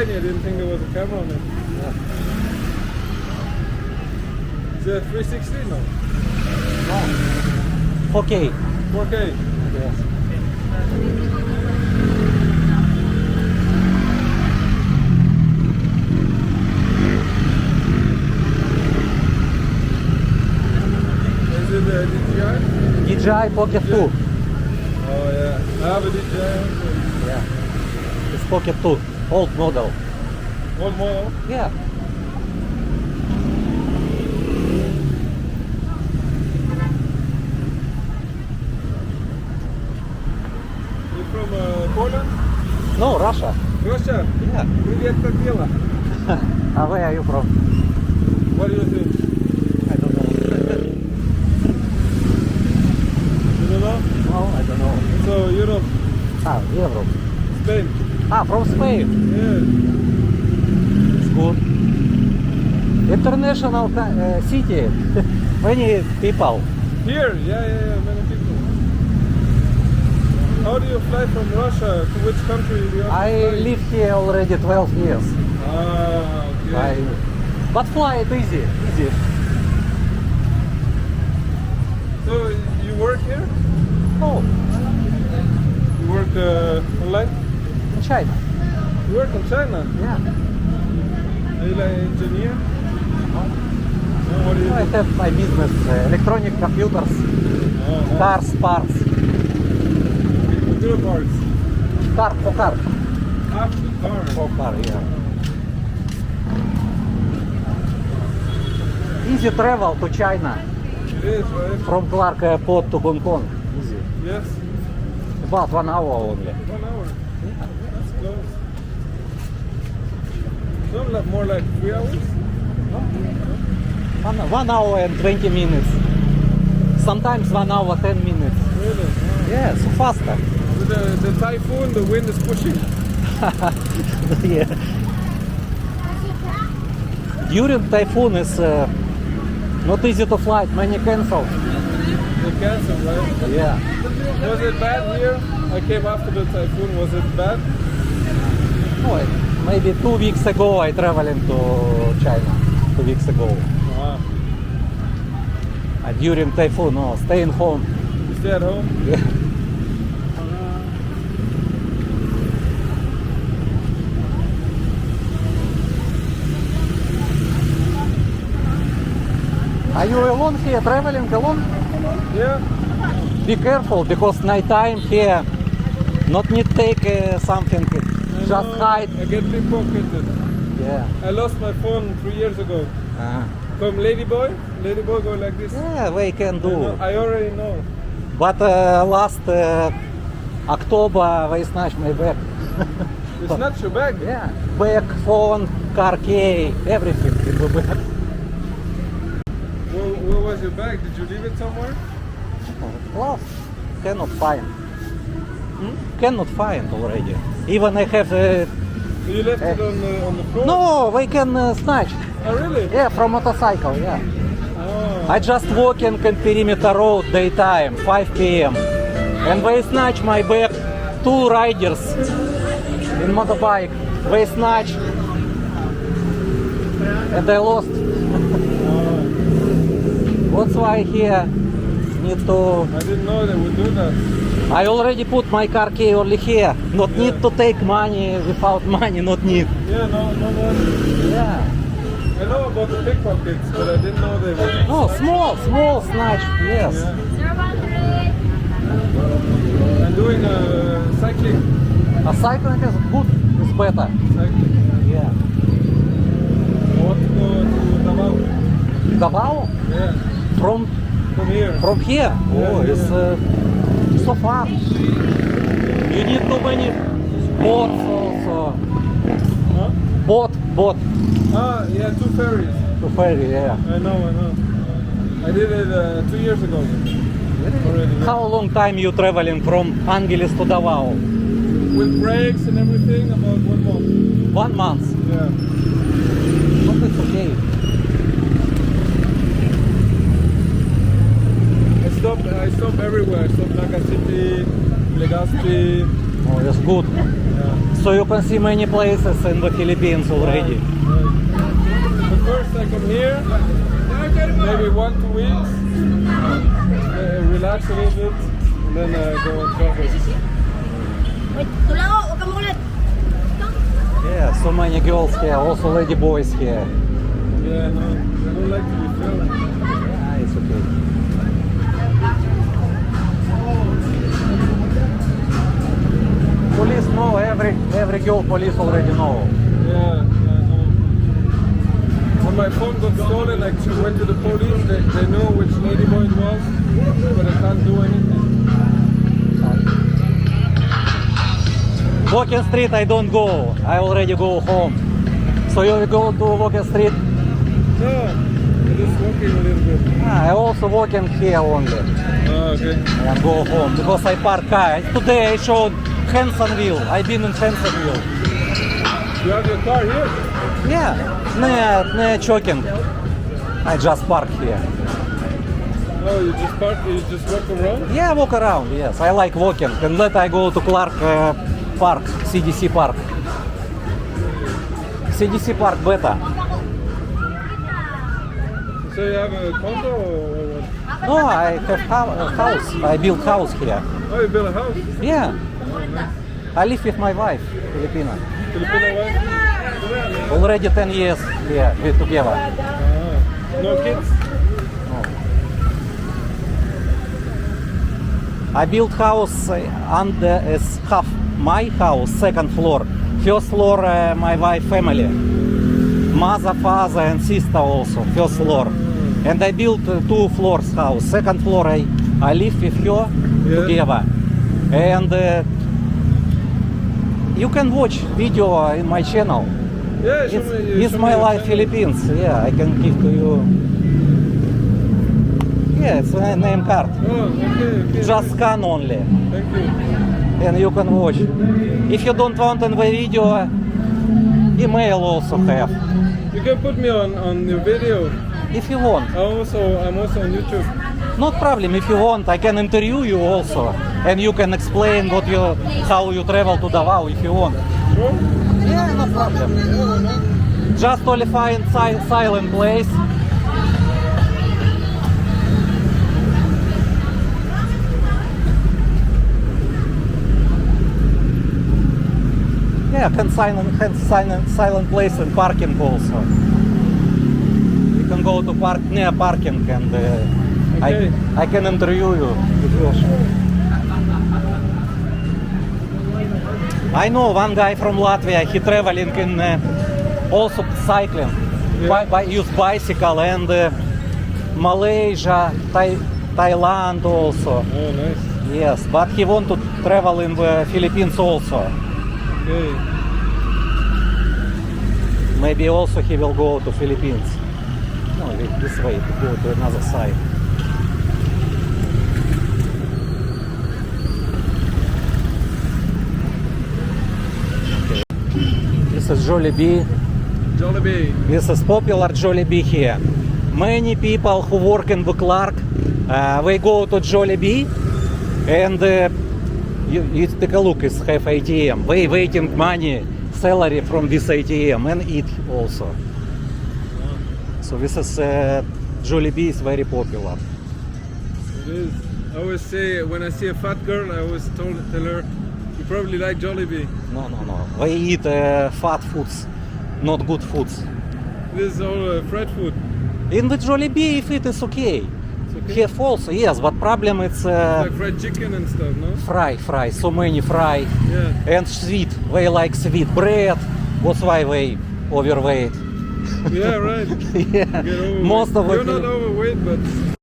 tiny. I didn't think there was a camera on it. Yeah. Is it 360? No. No. 4K. 4K. Yes. Is it a DJI? DJI Pocket 2. Oh yeah. I have a DJI. Yeah. It's Pocket 2. Old model. Old model? Yeah. You from Poland? No, Russia. Russia? Yeah. Привет, как дела? Where are you from? What do you think? I don't know. You don't know? No, I don't know. So Europe, Europe. Spain. From Spain. Yeah. It's good. International city. Many people. Here? Yeah, many people. How do you fly from Russia? To which country do you have to I fly? live here already 12 years. Ah, okay. But fly it easy. So you work here? Oh, You work online? in China. You work in China? Yeah. Are you like an engineer? No, what do you I do? have my business, electronic computers, Oh, cars, parts. computer parts. Car, Car. for car, yeah. Easy travel to China It is, right? from Clark Airport to Hong Kong. Easy. Yes. About 1 hour only. 1 hour. That's close. Not more like 3 hours? 1 hour and 20 minutes. Sometimes 1 hour, 10 minutes. Really? Wow. Yeah, so faster. With the typhoon, the wind is pushing. Yeah. During typhoon is not easy to fly, many cancel. They canceled, right? Yeah. Was it bad here? I came after the typhoon. Was it bad? No, maybe 2 weeks ago I traveling to China. 2 weeks ago. Wow. During typhoon, no, staying home. You stay at home? Yeah. Are you alone here, traveling alone? Yeah. Be careful, because nighttime here, not need take something, I just know. hide. I get pickpocketed. Yeah. I lost my phone 3 years ago. From Ladyboy. Ladyboy go like this. Yeah, we can do. I already know. But last October they snatched my bag. It's not your bag. Yeah, bag, phone, car key, everything in the bag. Where was your bag? Did you leave it somewhere? Lost. Cannot find. Cannot find already. Even I have. You left it on the floor? No, they can snatch. Oh, really? Yeah, from motorcycle. Yeah. Oh. I just walking on perimeter road daytime, 5 p.m. And they snatch my bag. 2 riders in motorbike. They snatch. And I lost. That's why here need to. I didn't know they would do that. I already put my car key only here. Not need to take money without money. Not need. Yeah, no. Yeah. I know about the pickpockets, but I didn't know they would. Oh, small snatch. Yes. Yeah. I'm doing cycling. A cycling is good. It's better. Cycling. Yeah. I want to go to Davao. Davao? Yeah. From From here. here? Oh, Yeah. it's so far. You need too many boats also. Huh? Boat Ah, yeah, 2 ferries. to ferry. Yeah. I know. I did it 2 years ago. Already. Yeah. How long time you traveling from Angeles to Davao? With brakes and everything, about 1 month. 1 month. Yeah. But it's okay. I stopped everywhere. I stopped Naga City, Legazpi. Oh, it's good. Yeah. So you can see many places in the Philippines already. But first I come here, maybe 1-2 weeks, relax a little bit, and then go on travel. Wait, tulao, huwag ka mulit. Yeah, so many girls here, also lady boys here. Yeah, no, I don't like to be filmed. Yeah, it's okay. Police know, every girl police already know. Yeah, no. When my phone got stolen, I went to the police, they know which ladyboy it was, but I can't do anything. Walking Street I don't go, I already go home. So you go to Walking Street? No, I'm just walking a little bit. I also walking here only. Oh, okay. And go home because I park car. Today I showed Hansonville. I've been in Hansonville. You have your car here? Yeah, no choking. I just park here. Oh, you just park, you just walk around? Yeah, walk around, yes. I like walking. And then I go to Clark Park, CDC Park. CDC Park better. So you have a condo or what? No, I have a house. I built house here. Oh, you built a house? Yeah. I live with my wife, Filipina. Filipino wife? Already 10 years here, we're together. No kids? I built house under as half my house, second floor. First floor, my wife family. Mother, father and sister also, first floor. And I built 2 floors house. Second floor I live with her together. And you can watch video in my channel. Yeah, It's my life Philippines. Yeah, I can give to you. Yeah, it's a name card. Oh, okay. Just scan only. Thank you. And you can watch. If you don't want in the video, email also have. You can put me on your video. If you want. I'm also on YouTube. Not problem. If you want, I can interview you also, and you can explain how you travel to Davao if you want. Sure? Yeah, no problem. Just only find silent place. Yeah, can silent place and parking also. You can go to park near parking and Okay. I can interview you if you wish. I know one guy from Latvia, he traveling in also cycling, use bicycle and Malaysia, Thailand also. Oh, nice. Yes, but he want to travel in the Philippines also. Okay. Maybe also he will go to Philippines. No, this way to go to another side. Okay. This is Jollibee. Jollibee. This is popular Jollibee here. Many people who work in the Clark, they go to Jollibee and you take a look, it's have ATM. They waiting money, salary from this ATM and eat also. So this is Jollibee is very popular. It is. I always say when I see a fat girl, I always tell her, you probably like Jollibee. No. They eat fat foods, not good foods. This is all fried food. In the Jollibee, if it is okay. Here also, yes, but problem it's like fried chicken and stuff, no? fry, so many fry. Yeah. And sweet, they like sweet bread. That's why they overweight. Yeah, right. Yeah. Get overweight. Most of You're it. not overweight, but